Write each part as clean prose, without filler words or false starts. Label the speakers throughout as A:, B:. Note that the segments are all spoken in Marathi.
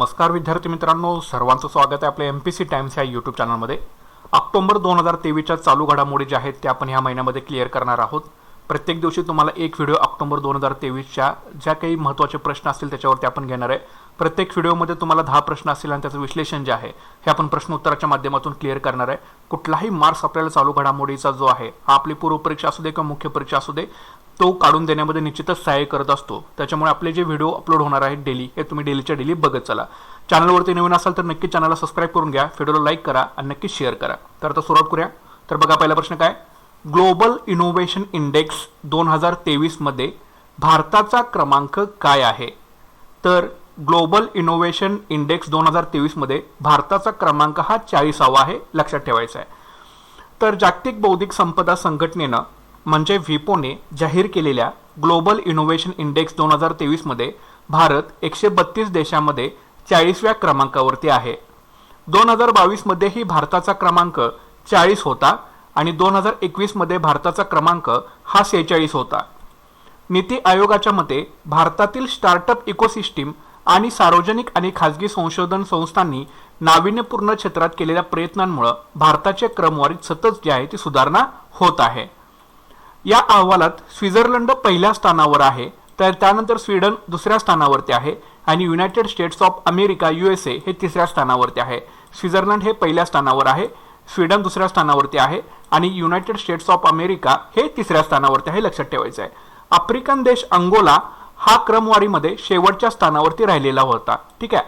A: नमस्कार विद्यार्थी मित्रांनो, सर्वांचं स्वागत आहे आपल्या एमपीसी टाइम्स या यूट्यूब चॅनलमध्ये। ऑक्टोबर 2023च्या चालू घडामोडी ज्या आहेत त्या आपण ह्या महिन्यामध्ये क्लिअर करणार आहोत। प्रत्येक दिवशी तुम्हाला एक व्हिडिओ ऑक्टोबर 2023च्या ज्या काही महत्त्वाचे प्रश्न असतील त्याच्यावरती आपण घेणार आहे। प्रत्येक व्हिडिओमध्ये तुम्हाला 10 प्रश्न असतील आणि त्याचं विश्लेषण जे आहे हे आपण प्रश्न उत्तराच्या माध्यमातून क्लिअर करणार आहे। कुठलाही मार्क्स आपल्याला चालू घडामोडीचा जो आहे हा आपली पूर्व परीक्षा असू दे किंवा मुख्य परीक्षा असू दे तो काढून देण्यामध्ये निश्चितच सहाय्य करत असतो। त्याच्यामुळे आपले जे व्हिडिओ अपलोड होणार आहेत डेली हे तुम्ही डेलीच्या डेली बघत चला। चॅनलवरती नवीन असाल तर नक्की चॅनलला सबस्क्राइब करून घ्या, व्हिडिओला लाईक करा आणि नक्की शेअर करा। तर आता सुरुवात करूया। तर बघा पहिला प्रश्न काय, ग्लोबल इनोव्हेशन इंडेक्स 2023 मध्ये भारताचा क्रमांक काय आहे? तर ग्लोबल इनोव्हेशन इंडेक्स 2023 मध्ये भारताचा क्रमांक हा 40वा आहे, लक्षात ठेवायचा आहे। तर जागतिक बौद्धिक संपदा संघटनेनं म्हणजे विपोने जाहीर केलेल्या ग्लोबल इनोव्हेशन इंडेक्स 2023 मध्ये भारत 132 देशांमध्ये 40व्या क्रमांकावरती आहे। 2022 मध्येही भारताचा क्रमांक 40 होता आणि 2021 मध्ये भारताचा क्रमांक हा 46 होता। नीती आयोगाच्या मते भारतातील स्टार्टअप इकोसिस्टीम आणि सार्वजनिक आणि खाजगी संशोधन संस्थांनी नाविन्यपूर्ण क्षेत्रात केलेल्या प्रयत्नांमुळे भारताच्या क्रमवारीत सतत जी आहे ती सुधारणा होत आहे। या अहवालात स्वित्झर्लंड पहिल्या स्थानावर आहे, तर त्यानंतर स्वीडन दुसऱ्या स्थानावरती आहे आणि United states of America USA हे तिसऱ्या स्थानावरती आहे। स्वित्झर्लंड हे पहिल्या स्थानावर आहे, स्वीडन दुसऱ्या स्थानावरती आहे आणि युनायटेड स्टेट्स ऑफ अमेरिका हे तिसऱ्या स्थानावरती आहे, लक्षात ठेवायचं आहे। आफ्रिकन देश अंगोला हा क्रमवारीमध्ये शेवटच्या स्थानावरती राहिलेला होता, ठीक आहे।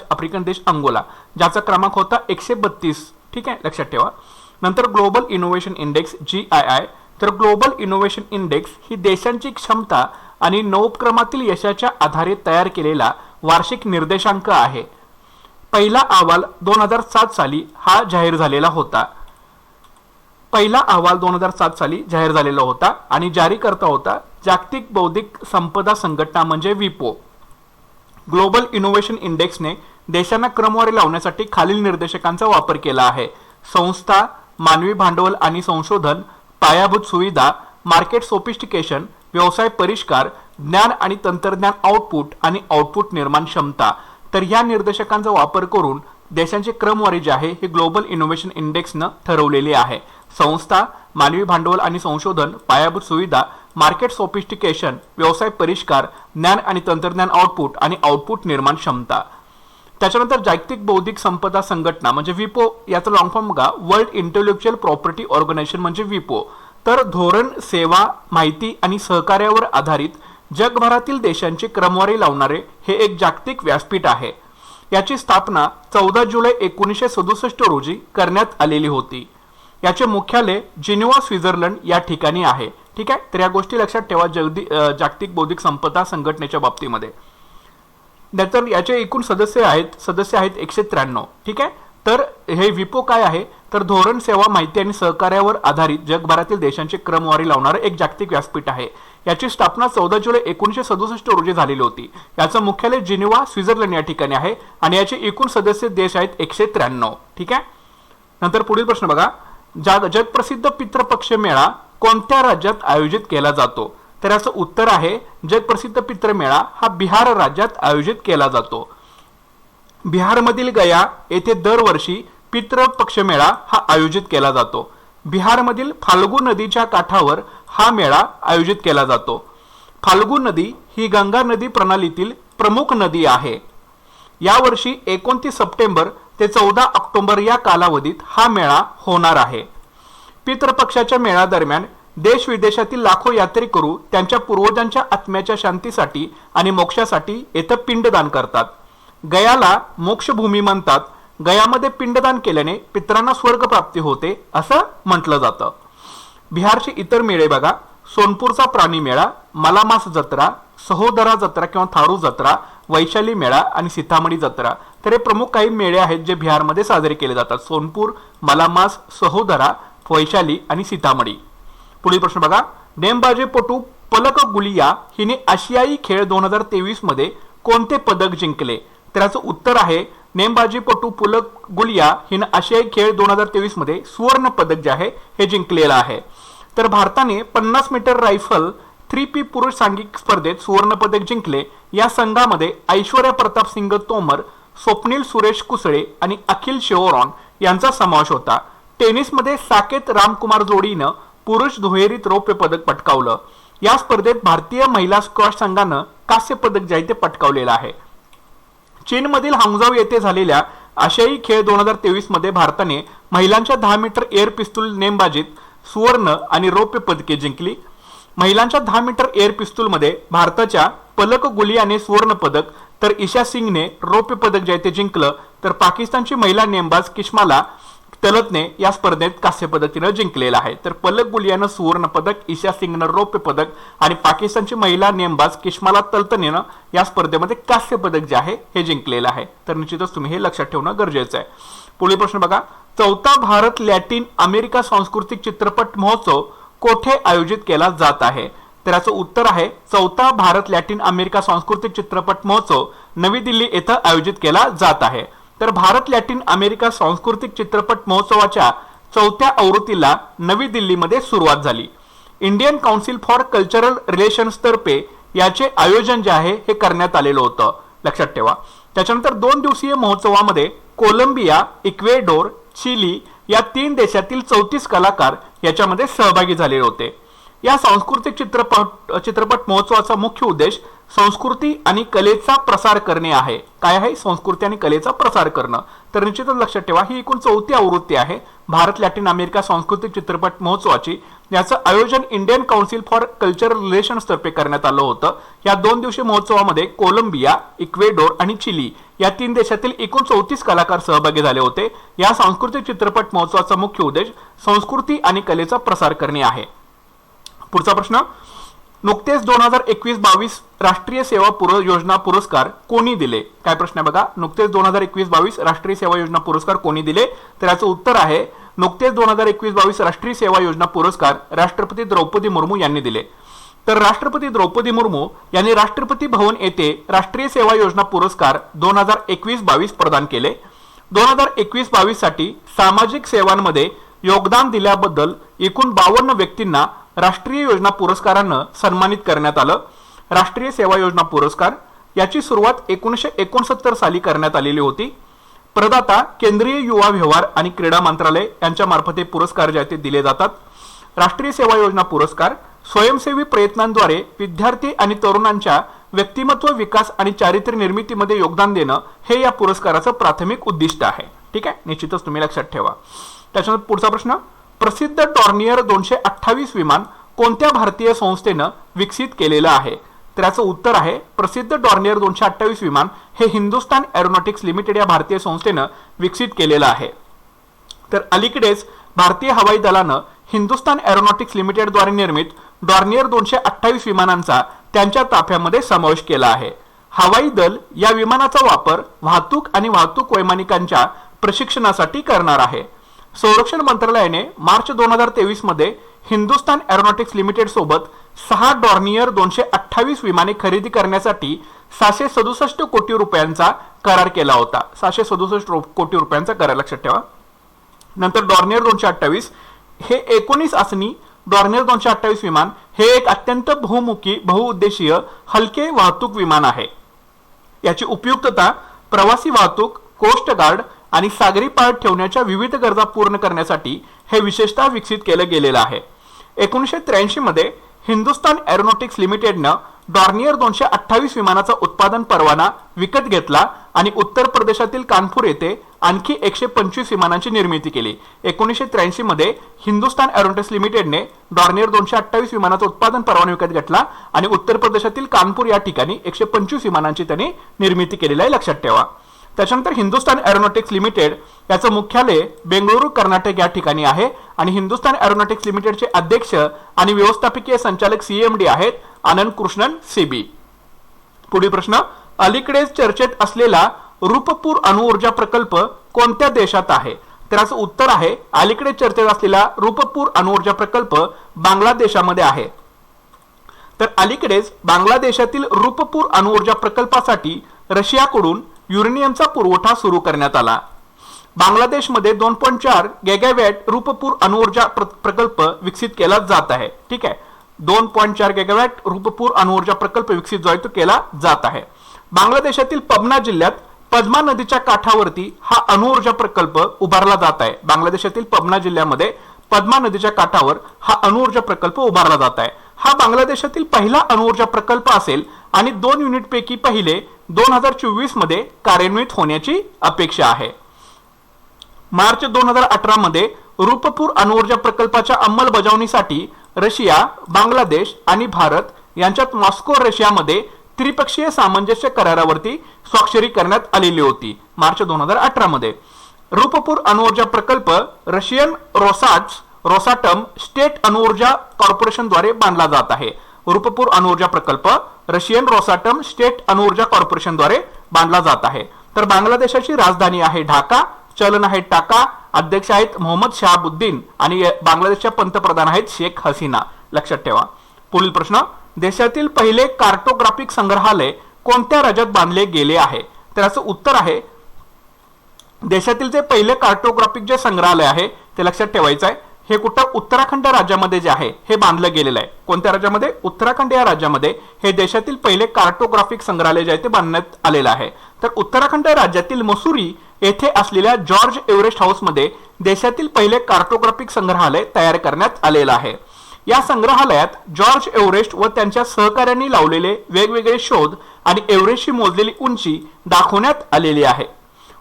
A: आफ्रिकन देश अंगोला ज्याचा क्रमांक होता 132, ठीक आहे, लक्षात ठेवा। नंतर ग्लोबल इनोव्हेशन इंडेक्स GII, तर ग्लोबल इनोव्हेशन इंडेक्स ही देशांची क्षमता आणि नवोपक्रमातील यशाच्या आधारे तयार केलेला वार्षिक निर्देशांक आहे। पहिला अहवाल 2007 साली हा जाहीर झालेला होता। पहिला अहवाल 2007 साली जाहीर झालेला होता आणि जारीकर्ता होता जागतिक बौद्धिक संपदा संघटना म्हणजे विपो। ग्लोबल इनोव्हेशन इंडेक्सने देशांना क्रमवारी लावण्यासाठी खालील निर्देशकांचा वापर केला आहे: संस्था, मानवी भांडवल आणि संशोधन, पायाभूत सुविधा, मार्केट सोफिस्टिकेशन, व्यवसाय परिष्कार, ज्ञान आणि तंत्रज्ञान आउटपुट आणि आउटपुट निर्माण क्षमता। तर या निर्देशकांचा वापर करून देशांची क्रमवारी जी आहे ही ग्लोबल इनोव्हेशन इंडेक्सनं ठरवलेली आहे। संस्था, मानवी भांडवल आणि संशोधन, पायाभूत सुविधा, मार्केट सोफिस्टिकेशन, व्यवसाय परिष्कार, ज्ञान आणि तंत्रज्ञान आउटपुट आणि आउटपुट निर्माण क्षमता। त्याच्यानंतर जागतिक बौद्धिक संपदा संघटना म्हणजे विपो, याचा लॉंग फॉर्म बघा, वर्ल्ड इंटेलेक्चुअल प्रॉपर्टी ऑर्गनायझेशन म्हणजे विपो। तर धोरण, सेवा, माहिती आणि सहकार्यावर आधारित जगभरातील देशांची क्रमवारी लावणारे हे एक जागतिक व्यासपीठ आहे। याची स्थापना 14 जुलै 1967 रोजी करण्यात आलेली होती। याचे मुख्यालय जिनिव्हा स्वित्झर्लंड या ठिकाणी आहे, ठीक आहे। तर या गोष्टी लक्षात ठेवा जागतिक बौद्धिक संपदा संघटनेच्या बाबतीमध्ये। नंतर याचे एकूण सदस्य आहेत 193, ठीक आहे। तर हे विपो काय आहे, तर धोरण, सेवा, माहिती आणि सहकार्यावर आधारित जगभरातील देशांची क्रमवारी लावणारे एक जागतिक व्यासपीठ आहे। याची स्थापना 14 जुलै 1967 रोजी झालेली होती। याचं मुख्यालय जिनिव्हा स्वित्झर्लंड या ठिकाणी आहे आणि याचे एकूण सदस्य देश आहेत 193, ठीक आहे। नंतर पुढील प्रश्न बघा, जगप्रसिद्ध पितृपक्ष मेळा कोणत्या राज्यात आयोजित केला जातो? तर याचं उत्तर आहे जगप्रसिद्ध पितृ मेळा हा बिहार राज्यात आयोजित केला जातो। बिहारमधील गया येथे दरवर्षी पितृपक्ष मेळा हा आयोजित केला जातो। बिहारमधील फाल्गु नदीच्या काठावर हा मेळा आयोजित केला जातो। फाल्गु नदी ही गंगा नदी प्रणालीतील प्रमुख नदी आहे। यावर्षी 29 सप्टेंबर ते 14 ऑक्टोबर या कालावधीत हा मेळा होणार आहे। पितृपक्षाच्या मेळा दरम्यान देश विदेशातील लाखो यात्रेकरू त्यांच्या पूर्वजांच्या आत्म्याच्या शांतीसाठी आणि मोक्षासाठी येथे पिंडदान करतात। गयाला मोक्षभूमी म्हणतात। गयामध्ये पिंडदान केल्याने पितरांना स्वर्ग प्राप्ती होते असं म्हटलं जातं। बिहारचे इतर मेळे बघा, सोनपूरचा प्राणी मेळा, मलामास जत्रा, सहोदरा जत्रा किंवा थारू जत्रा, वैशाली मेळा आणि सीतामढी जत्रा। तर हे प्रमुख काही मेळे आहेत जे बिहारमध्ये साजरे केले जातात: सोनपूर, मलामास, सहोदरा, वैशाली आणि सीतामढी। पुढील प्रश्न बघा, नेमबाजीपटू पलक गुलिया हिने आशियाई खेळ 2023 मध्ये कोणते पदक जिंकले? तर याचं उत्तर आहे नेमबाजीपटू पलक गुलिया हिने आशियाई खेळ 2023 मध्ये सुवर्ण पदक जे आहे हे जिंकलेलं आहे। तर भारताने 50 मीटर रायफल 3P पुरुष सांघिक स्पर्धेत सुवर्ण पदक जिंकले. या संघामध्ये ऐश्वर्या प्रताप सिंग तोमर, स्वप्नील सुरेश कुसळे आणि अखिल शेओरॉन यांचा समावेश होता. टेनिसमध्ये साकेत रामकुमार जोडीनं पुरुष दुहेरीत रौप्य पदक पटकावलं. या स्पर्धेत भारतीय महिला स्क्वॉश संघानं कांस्य पदक जे आहे ते पटकावलेलं आहे. चीनमधील हांगझाऊ येथे झालेल्या आशियाई खेळ 2023 मध्ये भारताने महिलांच्या 10 मीटर एअर पिस्तूल नेमबाजीत सुवर्ण आणि रौप्य पदके जिंकली. महिलांच्या 10 मीटर एअर पिस्तूलमध्ये भारताच्या पलक गुलियाने सुवर्ण पदक तर ईशा सिंगने रौप्य पदक जे आहे ते जिंकलं. तर पाकिस्तानची महिला नेमबाज किशमाला तलतने या स्पर्धेत कांस्य पदक तिनं जिंकलेलं आहे. तर पलक गुलियानं सुवर्ण पदक, ईशा सिंगनं रौप्य पदक आणि पाकिस्तानची महिला नेमबाज किशमाला तलतनेनं या स्पर्धेमध्ये कांस्य पदक जे आहे हे जिंकलेलं आहे. तर निश्चितच तुम्ही हे लक्षात ठेवणं गरजेचं आहे. पुढील प्रश्न बघा, चौथा भारत लॅटिन अमेरिका सांस्कृतिक चित्रपट महोत्सव कोठे आयोजित केला जात आहे? तर याचं उत्तर आहे चौथा भारत लॅटिन अमेरिका सांस्कृतिक चित्रपट महोत्सव नवी दिल्ली येथे आयोजित केला जात आहे. तर भारत लॅटिन अमेरिका सांस्कृतिक चित्रपट महोत्सवाच्या 4थ्या आवृत्तीला नवी दिल्लीमध्ये सुरुवात झाली. Indian council for cultural relations तर्फे याचे आयोजन जे आहे हे करण्यात आलेलं होतं, लक्षात ठेवा. त्याच्यानंतर 2 दिवसीय महोत्सवामध्ये कोलंबिया, इक्वेडोर, चिली या 3 देशातील 34 कलाकार याच्यामध्ये सहभागी झालेले होते. या सांस्कृतिक चित्रपट महोत्सवाचा मुख्य उद्देश संस्कृती आणि कलेचा प्रसार करणे आहे. काय आहे? संस्कृती आणि कलेचा प्रसार करणं. तर निश्चितच लक्षात ठेवा ही एकूण 4थी आवृत्ती आहे भारत लॅटिन अमेरिका सांस्कृतिक चित्रपट महोत्सवाची. याचं आयोजन Indian council for cultural relations तर्फे करण्यात आलं होतं. या 2 दिवसीय महोत्सवामध्ये कोलंबिया, इक्वेडोर आणि चिली या 3 देशातील एकूण 34 कलाकार सहभागी झाले होते. या सांस्कृतिक चित्रपट महोत्सवाचा मुख्य उद्देश संस्कृती आणि कलेचा प्रसार करणे आहे. पुढचा प्रश्न, नुकतेच 2021-22 राष्ट्रीय सेवा योजना पुरस्कार कोणी दिले? काय प्रश्न आहे बघा, नुकतेच 2021-22 राष्ट्रीय सेवा योजना पुरस्कार कोणी दिले? तर याचं उत्तर आहे नुकतेच 2021-22 राष्ट्रीय सेवा योजना पुरस्कार राष्ट्रपती द्रौपदी मुर्मू यांनी दिले. तर राष्ट्रपती द्रौपदी मुर्मू यांनी राष्ट्रपती भवन येथे राष्ट्रीय सेवा योजना पुरस्कार 2021-22 प्रदान केले. 2021-22 साठी सामाजिक सेवांमध्ये योगदान दिल्याबद्दल एकूण 52 व्यक्तींना राष्ट्रीय योजना पुरस्कारानं सन्मानित करण्यात आलं. राष्ट्रीय सेवा योजना पुरस्कार याची सुरुवात 1969 साली करण्यात आलेली होती. प्रदाता केंद्रीय युवा व्यवहार आणि क्रीडा मंत्रालय यांच्या मार्फत हे पुरस्कार जे ते दिले जातात. राष्ट्रीय सेवा योजना पुरस्कार स्वयंसेवी प्रयत्नांद्वारे विद्यार्थी आणि तरुणांच्या व्यक्तिमत्व विकास आणि चारित्र्य निर्मितीमध्ये योगदान देणं हे या पुरस्काराचं प्राथमिक उद्दिष्ट आहे. ठीक आहे, निश्चितच तुम्ही लक्षात ठेवा. त्याच्यानंतर पुढचा प्रश्न, प्रसिद्ध डॉर्नियर 228 विमान कोणत्या भारतीय संस्थेनं विकसित केलेलं आहे? तर याचं उत्तर आहे प्रसिद्ध डॉर्नियर 228 विमान हे हिंदुस्तान एरोनॉटिक्स लिमिटेड या भारतीय संस्थेनं विकसित केलेलं आहे. तर अलीकडेच भारतीय हवाई दलानं हिंदुस्तान एरोनॉटिक्स लिमिटेडद्वारे निर्मित डॉर्नियर 228 विमानांचा त्यांच्या ताफ्यामध्ये समावेश केला आहे. हवाई दल या विमानाचा वापर वाहतूक आणि वाहतूक वैमानिकांच्या प्रशिक्षणासाठी करणार आहे. संरक्षण मंत्रालयाने मार्च 2023 मध्ये हिंदुस्तान एरोनॉटिक्स लिमिटेड सोबत 6 डॉर्नियर 228 विमाने खरेदी करण्यासाठी 667 कोटी रुपयांचा करार केला होता. 667 कोटी रुपयांचा करार, लक्षात ठेवा. नंतर डॉर्नियर 228 हे 19 आसनी डॉर्नियर 228 विमान हे एक अत्यंत बहुमुखी बहुउद्देशीय हलके वाहतूक विमान आहे. याची उपयुक्तता प्रवासी वाहतूक, कोस्ट गार्ड आणि सागरी पाळ ठेवण्याच्या विविध गरजा पूर्ण करण्यासाठी हे विशेषतः विकसित केलं गेलेलं आहे. 1983 मध्ये हिंदुस्तान एरोनॉटिक्स लिमिटेडनं डॉर्नियर 228 विमानाचा उत्पादन परवाना विकत घेतला आणि उत्तर प्रदेशातील कानपूर येथे आणखी 125 विमानांची निर्मिती केली. 1983 मध्ये हिंदुस्तान एरोनॉटिक्स लिमिटेडने डॉर्नियर 228 विमानाचा उत्पादन परवाना विकत घेतला आणि उत्तर प्रदेशातील कानपूर या ठिकाणी 125 विमानांची त्यांनी निर्मिती केलेली आहे, लक्षात ठेवा. त्याच्यानंतर हिंदुस्तान एरोनॉटिक्स लिमिटेड याचं मुख्यालय बेंगळुरू कर्नाटक या ठिकाणी आहे आणि हिंदुस्तान एरोनॉटिक्स लिमिटेडचे अध्यक्ष आणि व्यवस्थापकीय संचालक सीएमडी आहेत आनंद कृष्णन सीबी. पुढील प्रश्न, अलीकडेच चर्चेत असलेला रूपपूर अणुऊर्जा प्रकल्प कोणत्या देशात आहे? तर याचं उत्तर आहे अलीकडे चर्चेत असलेला रूपपूर अणुऊर्जा प्रकल्प बांगलादेशामध्ये आहे. तर अलीकडेच बांगलादेशातील रूपपूर अणुऊर्जा प्रकल्पासाठी रशियाकडून युरेनियमचा पुरवठा सुरू करण्यात आला. बांगलादेशमध्ये 2.4 गीगावॅट रूपपूर अणुऊर्जा प्रकल्प विकसित केला जात आहे. ठीक आहे, 2.4 गीगावॅट रूपपूर अणुऊर्जा प्रकल्प विकसित जो आहे तो केला जात आहे. बांगलादेशातील पबना जिल्ह्यात पद्मा नदीच्या काठावरती हा अणुऊर्जा प्रकल्प उभारला जात आहे. बांगलादेशातील पबना जिल्ह्यामध्ये पद्मा नदीच्या काठावर हा अणुऊर्जा प्रकल्प उभारला जात आहे. हा बांगलादेशातील पहिला अणुऊर्जा प्रकल्प असेल आणि 2 युनिटपैकी पहिले 2024 मध्ये कार्यान्वित होण्याची अपेक्षा आहे. मार्च 2018 मध्ये रूपपूर अणुऊर्जा प्रकल्पाच्या अंमलबजावणीसाठी रशिया, बांगलादेश आणि भारत यांच्यात मॉस्को रशियामध्ये त्रिपक्षीय सामंजस्य करारावरती स्वाक्षरी करण्यात आलेली होती. मार्च 2018 मध्ये रूपपूर अणुऊर्जा प्रकल्प रशियन रोसाटम स्टेट अणुऊर्जा कॉर्पोरेशनद्वारे बांधला जात आहे. रूपपूर अणुऊर्जा प्रकल्प रशियन रोसाटम स्टेट अणुऊर्जा कॉर्पोरेशनद्वारे बांधला जात आहे. तर बांगलादेशाची राजधानी आहे ढाका, चलन आहे टाका, अध्यक्ष आहेत मोहम्मद शहाबुद्दीन आणि बांगलादेशच्या पंतप्रधान आहेत शेख हसीना. लक्षात ठेवा. पुढील प्रश्न, देशातील पहिले कार्टोग्राफिक संग्रहालय कोणत्या राज्यात बांधले गेले आहे? तर याचं उत्तर आहे, देशातील जे पहिले कार्टोग्राफिक जे संग्रहालय आहे ते लक्षात ठेवायचं आहे, हे कुठं उत्तराखंड राज्यामध्ये जे आहे हे बांधलं गेलेलं आहे. कोणत्या राज्यामध्ये? उत्तराखंड या राज्यामध्ये हे देशातील पहिले कार्टोग्राफिक संग्रहालय जे आहे ते बांधण्यात आलेलं आहे. तर उत्तराखंड राज्यातील मसुरी येथे असलेल्या जॉर्ज एव्हरेस्ट हाऊसमध्ये देशातील पहिले कार्टोग्राफिक संग्रहालय तयार करण्यात आलेलं आहे. या संग्रहालयात जॉर्ज एव्हरेस्ट व त्यांच्या सहकाऱ्यांनी लावलेले वेगवेगळे शोध आणि एव्हरेस्टची मोजलेली उंची दाखवण्यात आलेली आहे.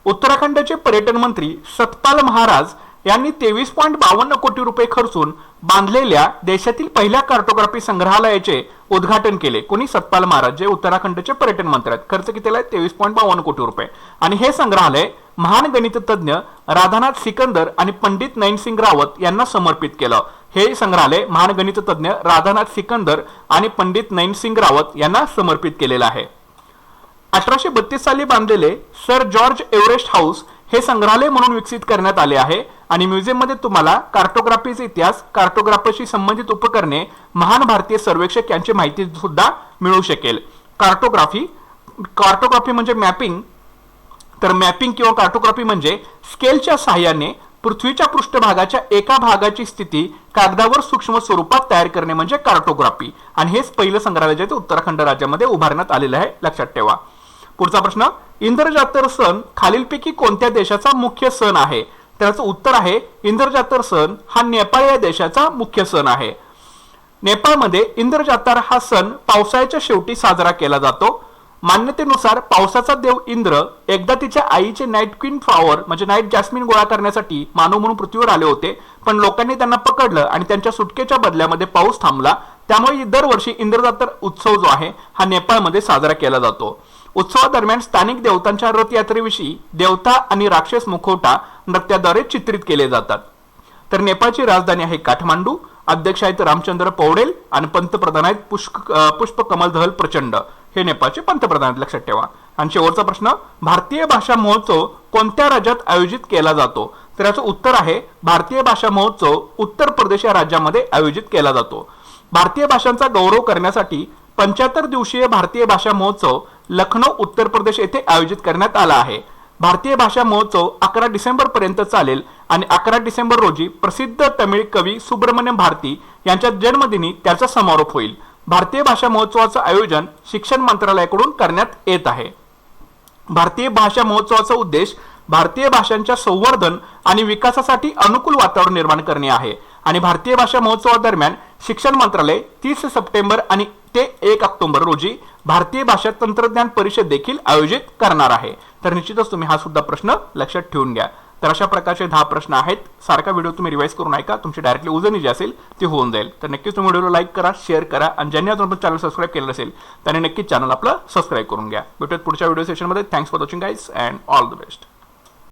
A: उत्तराखंडचे पर्यटन मंत्री सतपाल महाराज यांनी 23.52 कोटी रुपये खर्चून बांधलेल्या देशातील पहिल्या कार्टोग्राफी संग्रहालयाचे उद्घाटन केले. कोणी? सतपाल महाराज, जे उत्तराखंडचे पर्यटन मंत्री आहेत. खर्च कितीला आहे? 23.52 कोटी रुपये. आणि हे संग्रहालय महान गणिततज्ञ राधानाथ सिकंदर आणि पंडित नैनसिंग रावत यांना समर्पित केलं. हे संग्रहालय महान गणिततज्ञ राधानाथ सिकंदर आणि पंडित नैनसिंग रावत यांना समर्पित केलेलं आहे. 1832 साली बांधलेले सर जॉर्ज एव्हरेस्ट हाऊस हे संग्रहालय म्हणून विकसित करण्यात आले आहे आणि म्युझियम मध्ये तुम्हाला कार्टोग्राफीचा इतिहास, कार्टोग्राफीशी संबंधित उपकरणे, महान भारतीय सर्वेक्षक यांची माहिती सुद्धा मिळू शकेल. कार्टोग्राफी म्हणजे मॅपिंग. तर मॅपिंग किंवा कार्टोग्राफी म्हणजे स्केलच्या सहाय्याने पृथ्वीच्या पृष्ठभागाच्या एका भागाची स्थिती कागदावर सूक्ष्म स्वरूपात तयार करणे म्हणजे कार्टोग्राफी. आणि हेच पहिलं संग्रहालय जे उत्तराखंड राज्यामध्ये उभारण्यात आलेलं आहे. लक्षात ठेवा. पुढचा प्रश्न, इंद्रजातर सण खालीलपैकी कोणत्या देशाचा मुख्य सण आहे? त्याचं उत्तर आहे, इंद्रजातर सण हा नेपाळ या देशाचा मुख्य सण आहे. नेपाळमध्ये इंद्रजातर हा सण पावसाळ्याच्या शेवटी साजरा केला जातो. मान्यतेनुसार पावसाचा देव इंद्र एकदा तिच्या आईचे नाईट क्वीन फ्लॉवर म्हणजे नाईट जॅस्मिन गोळा करण्यासाठी मानव म्हणून पृथ्वीवर आले होते, पण लोकांनी त्यांना पकडलं आणि त्यांच्या सुटकेच्या बदल्यामध्ये पाऊस थांबला. त्यामुळे दरवर्षी इंद्रजातर उत्सव जो आहे हा नेपाळमध्ये साजरा केला जातो. उत्सवादरम्यान स्थानिक देवतांच्या रथयात्रेविषयी देवता आणि राक्षस मुखवटा नृत्याद्वारे चित्रित केले जातात. तर नेपाळची राजधानी आहे काठमांडू, अध्यक्ष आहेत रामचंद्र पौडेल आणि पंतप्रधान आहेत पुष्पकमल दहल प्रचंड. हे नेपाळचे पंतप्रधान आहेत. लक्षात ठेवा. आणि शेवटचा प्रश्न, भारतीय भाषा महोत्सव कोणत्या राज्यात आयोजित केला जातो? तर याचं उत्तर आहे, भारतीय भाषा महोत्सव उत्तर प्रदेश या राज्यामध्ये आयोजित केला जातो. भारतीय भाषांचा गौरव करण्यासाठी 75 दिवसीय भारतीय भाषा महोत्सव लखनौ उत्तर प्रदेश येथे आयोजित करण्यात आला आहे. भारतीय भाषा महोत्सव 11 डिसेंबर पर्यंत चालेल आणि 11 डिसेंबर रोजी प्रसिद्ध तमिळ कवी सुब्रमण्यम भारती यांच्या जन्मदिनी त्याचा समारोप होईल. भारतीय भाषा महोत्सवाचं आयोजन शिक्षण मंत्रालयाकडून करण्यात येत आहे. भारतीय भाषा महोत्सवाचा उद्देश भारतीय भाषांच्या संवर्धन आणि विकासासाठी अनुकूल वातावरण निर्माण करणे आहे. आणि भारतीय भाषा महोत्सवादरम्यान शिक्षण मंत्रालय 30 सप्टेंबर आणि ते 1 ऑक्टोबर रोजी भारतीय भाषा तंत्रज्ञान परिषद देखील आयोजित करणार आहे. तर निश्चितच तुम्ही हा सुद्धा प्रश्न लक्षात ठेवून घ्या. तर अशा प्रकारचे 10 प्रश्न आहेत. सारखा व्हिडिओ तुम्ही रिवाइज करून ऐका, तुमची डायरेक्टली उजळणी जी असेल ती होऊन जाईल. तर नक्कीच तुम्ही व्हिडिओला लाईक करा, शेअर करा आणि ज्यांनी अजून चॅनल सबस्क्राईब केलं असेल त्याने नक्कीच चॅनल आपलं सबस्क्राईब करून घ्या. भेटूयात पुढच्या व्हिडिओ सेशनमध्ये. Thanks for watching guys and all the best.